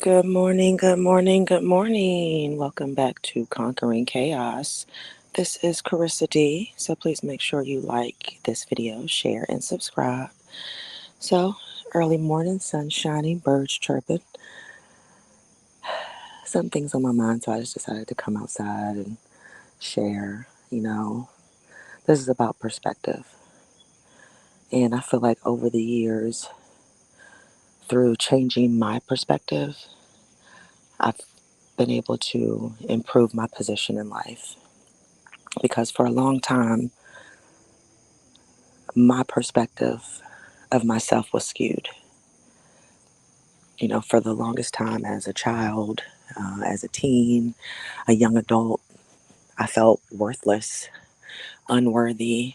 Good morning, good morning, good morning. Welcome back to Conquering Chaos. This is Carissa D. So please make sure you like this video, share, and subscribe. So, early morning, sun shining, birds chirping. Some things on my mind, so I just decided to come outside and share. This is about perspective. And I feel like over the years, through changing my perspective, I've been able to improve my position in life. Because for a long time, my perspective of myself was skewed. For the longest time as a child, as a teen, a young adult, I felt worthless, unworthy,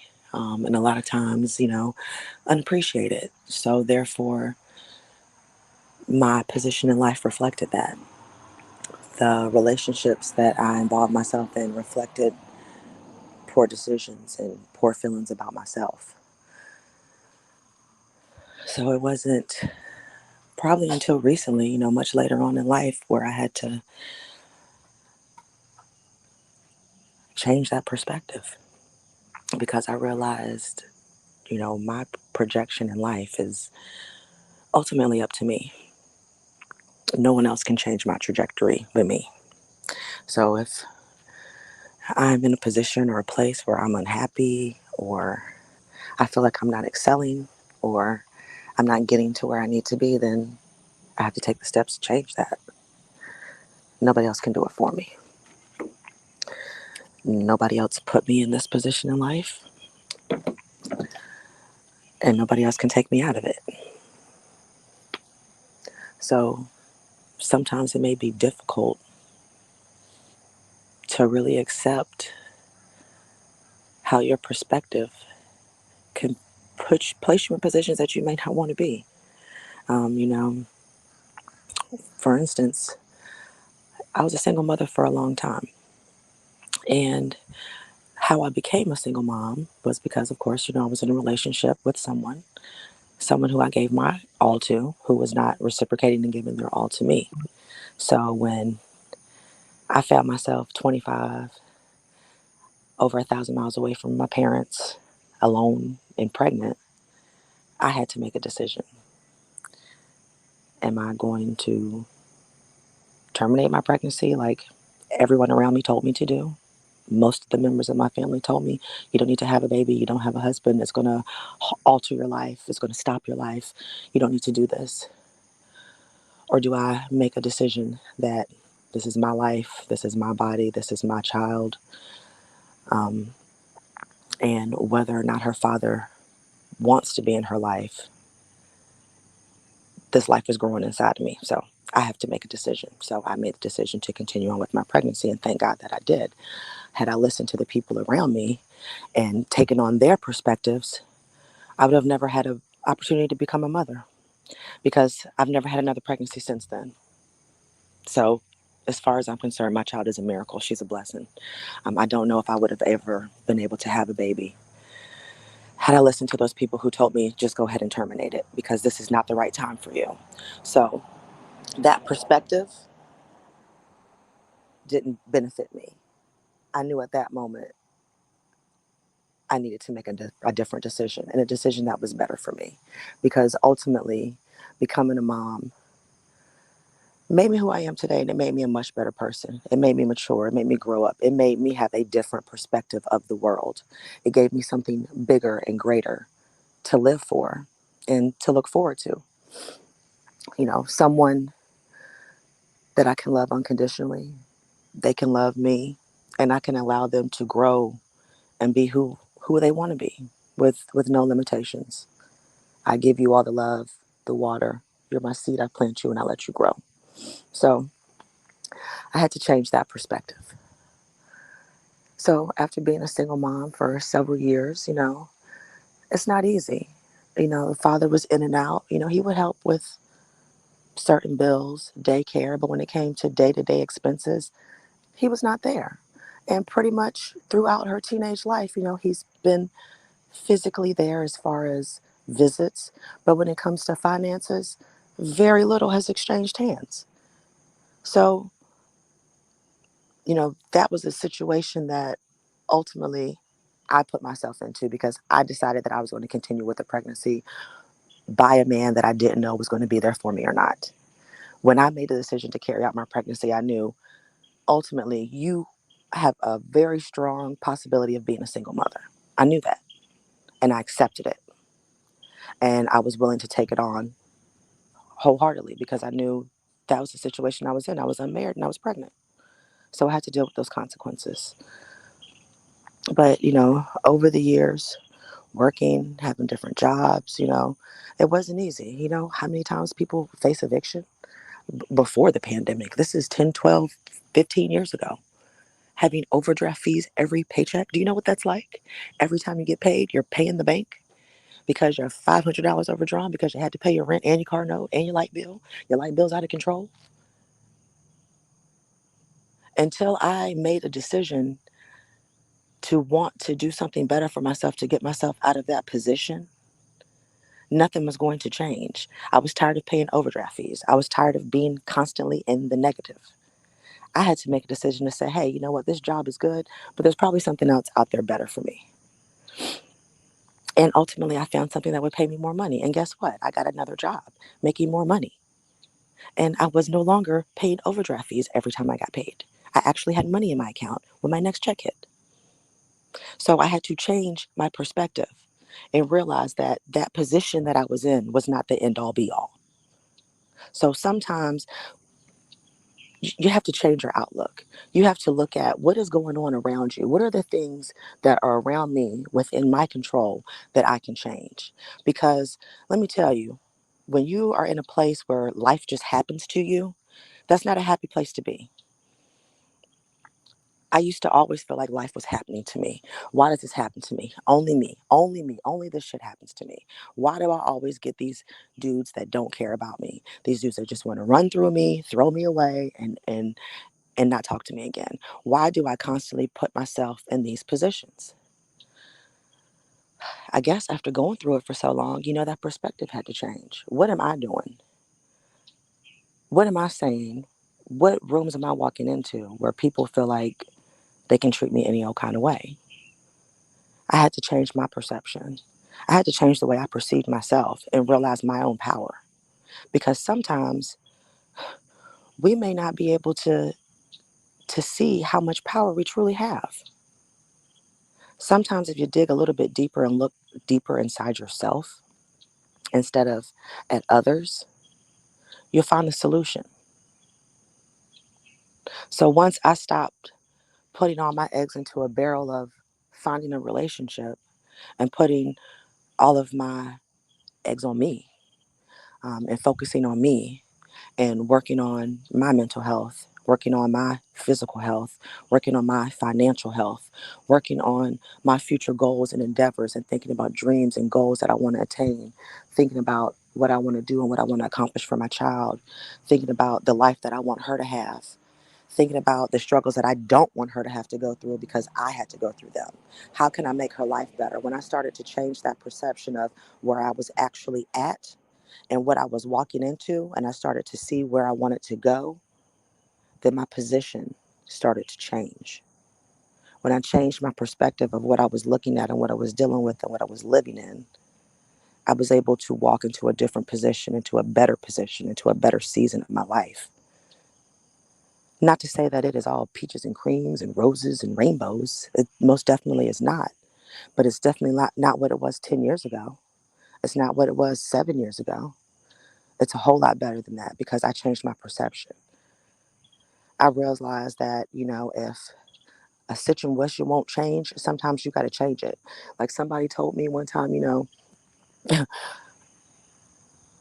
and a lot of times, unappreciated. So, therefore, my position in life reflected that. The relationships that I involved myself in reflected poor decisions and poor feelings about myself. So, it wasn't probably until recently, much later on in life, where I had to change that perspective because I realized, my projection in life is ultimately up to me. No one else can change my trajectory but me. So if I'm in a position or a place where I'm unhappy, or I feel like I'm not excelling, or I'm not getting to where I need to be, then I have to take the steps to change that. Nobody else can do it for me. Nobody else put me in this position in life, and nobody else can take me out of it. So sometimes it may be difficult to really accept how your perspective can place you in positions that you may not want to be. Um, you know, for instance, I was a single mother for a long time. And how I became a single mom was because, of course, I was in a relationship with someone who I gave my all to, who was not reciprocating and giving their all to me. So when I found myself 25, over 1,000 miles away from my parents, alone and pregnant, I had to make a decision. Am I going to terminate my pregnancy like everyone around me told me to do? Most of the members of my family told me, you don't need to have a baby. You don't have a husband. It's going to alter your life. It's going to stop your life. You don't need to do this. Or do I make a decision that this is my life, this is my body, this is my child, um, and whether or not her father wants to be in her life, this life is growing inside of me. So I have to make a decision. So I made the decision to continue on with my pregnancy, and thank God that I did. Had I listened to the people around me and taken on their perspectives, I would have never had an opportunity to become a mother because I've never had another pregnancy since then. So, as far as I'm concerned, my child is a miracle. She's a blessing. I don't know if I would have ever been able to have a baby had I listened to those people who told me just go ahead and terminate it because this is not the right time for you. So, that perspective didn't benefit me. I knew at that moment I needed to make a different decision, and a decision that was better for me because ultimately becoming a mom made me who I am today, and it made me a much better person. It made me mature. It made me grow up. It made me have a different perspective of the world. It gave me something bigger and greater to live for and to look forward to. Someone that I can love unconditionally. They can love me, and I can allow them to grow and be who they want to be with no limitations. I give you all the love, the water. You're my seed. I plant you and I let you grow. So I had to change that perspective. So after being a single mom for several years, it's not easy. The father was in and out. He would help with certain bills, daycare, but when it came to day-to-day expenses, he was not there. And pretty much throughout her teenage life, he's been physically there as far as visits, but when it comes to finances, very little has exchanged hands. So, that was a situation that ultimately I put myself into because I decided that I was going to continue with the pregnancy by a man that I didn't know was going to be there for me or not. When I made the decision to carry out my pregnancy, I knew ultimately you have a very strong possibility of being a single mother. I knew that and I accepted it. And I was willing to take it on wholeheartedly because I knew that was the situation I was in. I was unmarried and I was pregnant. So I had to deal with those consequences. But, over the years, working, having different jobs, it wasn't easy. How many times people face eviction before the pandemic? This is 10, 12, 15 years ago. Having overdraft fees every paycheck. Do you know what that's like? Every time you get paid, you're paying the bank because you're $500 overdrawn because you had to pay your rent and your car note and your light bill. Your light bill's out of control. Until I made a decision to want to do something better for myself, to get myself out of that position, nothing was going to change. I was tired of paying overdraft fees. I was tired of being constantly in the negative. I had to make a decision to say, hey, you know what, this job is good, but there's probably something else out there better for me. And ultimately, I found something that would pay me more money. And guess what? I got another job making more money. And I was no longer paying overdraft fees every time I got paid. I actually had money in my account when my next check hit. So I had to change my perspective and realize that that position that I was in was not the end all be all. So sometimes you have to change your outlook. You have to look at what is going on around you. What are the things that are around me within my control that I can change? Because let me tell you, when you are in a place where life just happens to you, that's not a happy place to be. I used to always feel like life was happening to me. Why does this happen to me? Only me. Only me. Only this shit happens to me. Why do I always get these dudes that don't care about me? These dudes that just want to run through me, throw me away, and not talk to me again. Why do I constantly put myself in these positions? I guess after going through it for so long, that perspective had to change. What am I doing? What am I saying? What rooms am I walking into where people feel like they can treat me any old kind of way? I had to change my perception. I had to change the way I perceived myself and realize my own power. Because sometimes we may not be able to see how much power we truly have. Sometimes if you dig a little bit deeper and look deeper inside yourself instead of at others, you'll find the solution. So once I stopped putting all my eggs into a barrel of finding a relationship and putting all of my eggs on me, and focusing on me and working on my mental health, working on my physical health, working on my financial health, working on my future goals and endeavors, and thinking about dreams and goals that I want to attain, thinking about what I want to do and what I want to accomplish for my child, thinking about the life that I want her to have. Thinking about the struggles that I don't want her to have to go through because I had to go through them. How can I make her life better? When I started to change that perception of where I was actually at and what I was walking into, and I started to see where I wanted to go, then my position started to change. When I changed my perspective of what I was looking at and what I was dealing with and what I was living in, I was able to walk into a different position, into a better position, into a better season of my life. Not to say that it is all peaches and creams and roses and rainbows. It most definitely is not. But it's definitely not what it was 10 years ago. It's not what it was 7 years ago. It's a whole lot better than that because I changed my perception. I realized that, if a situation won't change, sometimes you got to change it. Like somebody told me one time,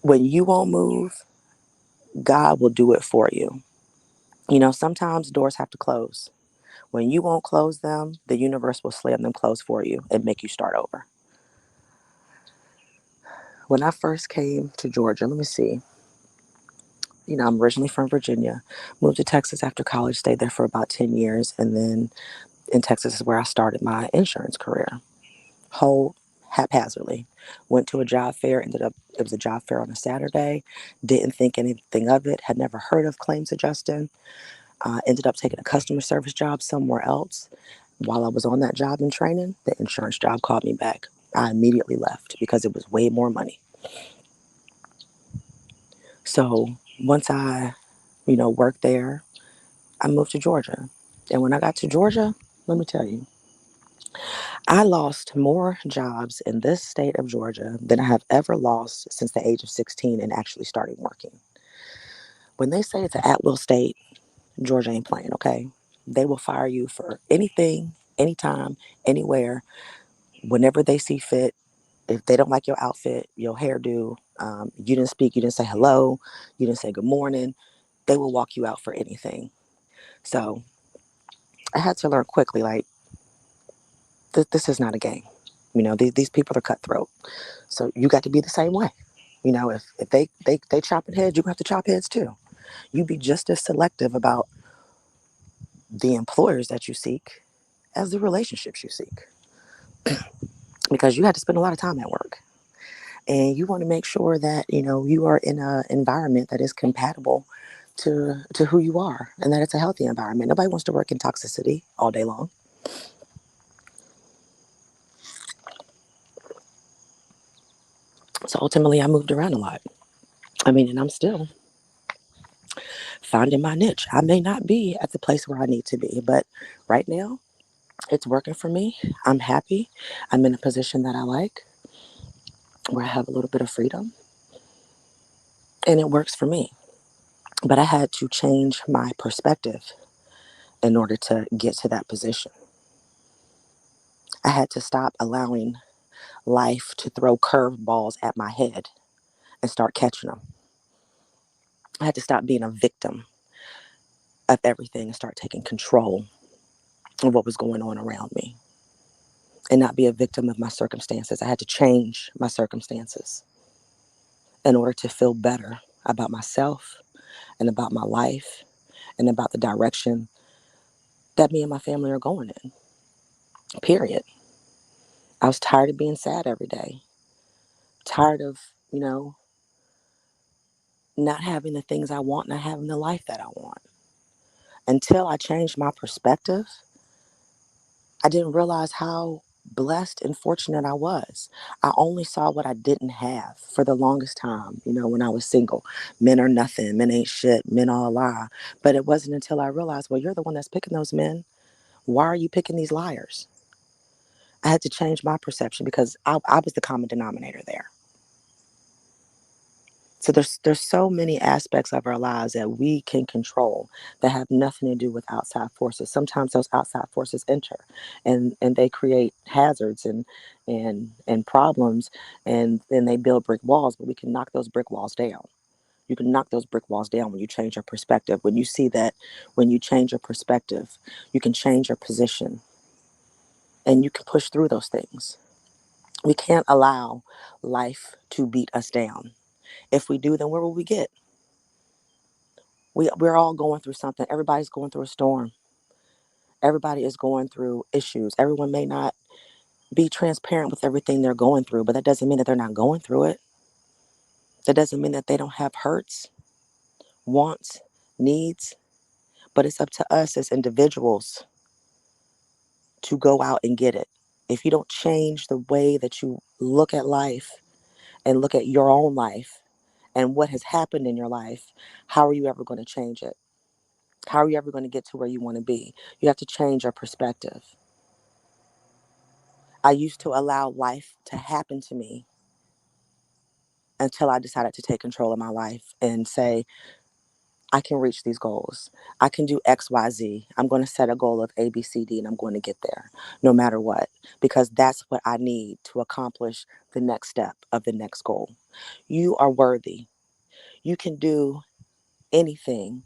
when you won't move, God will do it for you. Sometimes doors have to close. When you won't close them, the universe will slam them closed for you and make you start over. When I first came to Georgia, let me see. I'm originally from Virginia, moved to Texas after college, stayed there for about 10 years, and then in Texas is where I started my insurance career. Whole haphazardly. Went to a job fair, ended up, it was a job fair on a Saturday, didn't think anything of it, had never heard of claims adjusting, ended up taking a customer service job somewhere else. While I was on that job in training, the insurance job called me back. I immediately left because it was way more money. So once I, worked there, I moved to Georgia. And when I got to Georgia, let me tell you, I lost more jobs in this state of Georgia than I have ever lost since the age of 16 and actually starting working. When they say it's an at will state, Georgia ain't playing, okay? They will fire you for anything, anytime, anywhere, whenever they see fit. If they don't like your outfit, your hairdo, you didn't speak, you didn't say hello, you didn't say good morning, they will walk you out for anything. So I had to learn quickly, like, this is not a game. These people are cutthroat. So you got to be the same way. If they chopping heads, you have to chop heads too. You be just as selective about the employers that you seek as the relationships you seek. Because you had to spend a lot of time at work. And you want to make sure that, you are in an environment that is compatible to who you are and that it's a healthy environment. Nobody wants to work in toxicity all day long. So ultimately I moved around a lot. I mean, and I'm still finding my niche. I may not be at the place where I need to be, but right now it's working for me. I'm happy. I'm in a position that I like, where I have a little bit of freedom, and it works for me. But I had to change my perspective in order to get to that position. I had to stop allowing life to throw curveballs at my head and start catching them. I had to stop being a victim of everything and start taking control of what was going on around me and not be a victim of my circumstances. I had to change my circumstances in order to feel better about myself and about my life and about the direction that me and my family are going in. Period. I was tired of being sad every day. Tired of, not having the things I want, not having the life that I want. Until I changed my perspective, I didn't realize how blessed and fortunate I was. I only saw what I didn't have for the longest time, when I was single. Men are nothing, men ain't shit, men all lie. But it wasn't until I realized, well, you're the one that's picking those men. Why are you picking these liars? I had to change my perception because I was the common denominator there. So there's so many aspects of our lives that we can control that have nothing to do with outside forces. Sometimes those outside forces enter and they create hazards and problems, and then they build brick walls, but we can knock those brick walls down. You can knock those brick walls down when you change your perspective. When you see that when you change your perspective, you can change your position and you can push through those things. We can't allow life to beat us down. If we do, then where will we get? We're all going through something. Everybody's going through a storm. Everybody is going through issues. Everyone may not be transparent with everything they're going through, but that doesn't mean that they're not going through it. That doesn't mean that they don't have hurts, wants, needs. But it's up to us as individuals to go out and get it. If you don't change the way that you look at life and look at your own life and what has happened in your life, how are you ever going to change it? How are you ever going to get to where you want to be? You have to change your perspective. I used to allow life to happen to me until I decided to take control of my life and say, I can reach these goals. I can do X, Y, Z. I'm going to set a goal of A, B, C, D, and I'm going to get there no matter what, because that's what I need to accomplish the next step of the next goal. You are worthy. You can do anything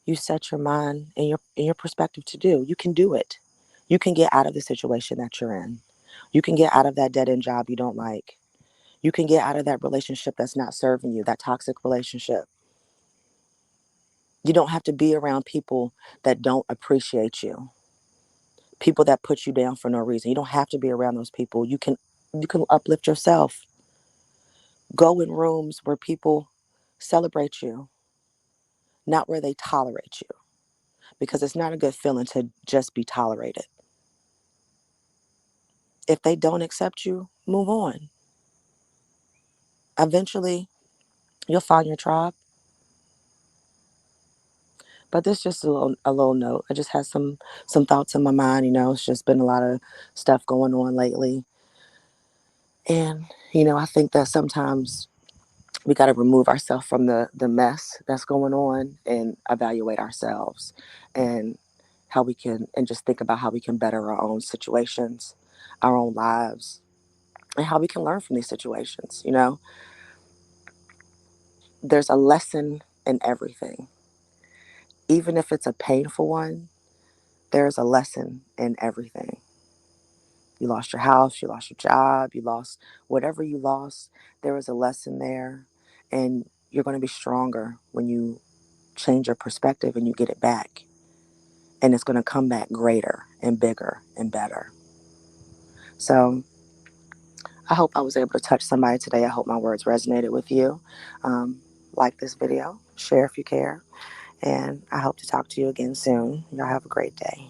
you set your mind and your perspective to do. You can do it. You can get out of the situation that you're in. You can get out of that dead end job you don't like. You can get out of that relationship that's not serving you, that toxic relationship. You don't have to be around people that don't appreciate you, people that put you down for no reason. You don't have to be around those people. You can You can uplift yourself. Go in rooms where people celebrate you, not where they tolerate you, because it's not a good feeling to just be tolerated. If they don't accept you, move on. Eventually, you'll find your tribe. But this is just a little note. I just had some thoughts in my mind. It's just been a lot of stuff going on lately, and I think that sometimes we got to remove ourselves from the mess that's going on and evaluate ourselves and how we can and just think about how we can better our own situations, our own lives, and how we can learn from these situations. There's a lesson in everything, even if it's a painful one. There's a lesson in everything. You lost your house, you lost your job, you lost whatever you lost. There is a lesson there, and you're going to be stronger when you change your perspective and you get it back. And it's going to come back greater and bigger and better. So I hope I was able to touch somebody today. I hope my words resonated with you. Like this video, share if you care, and I hope to talk to you again soon. Y'all have a great day.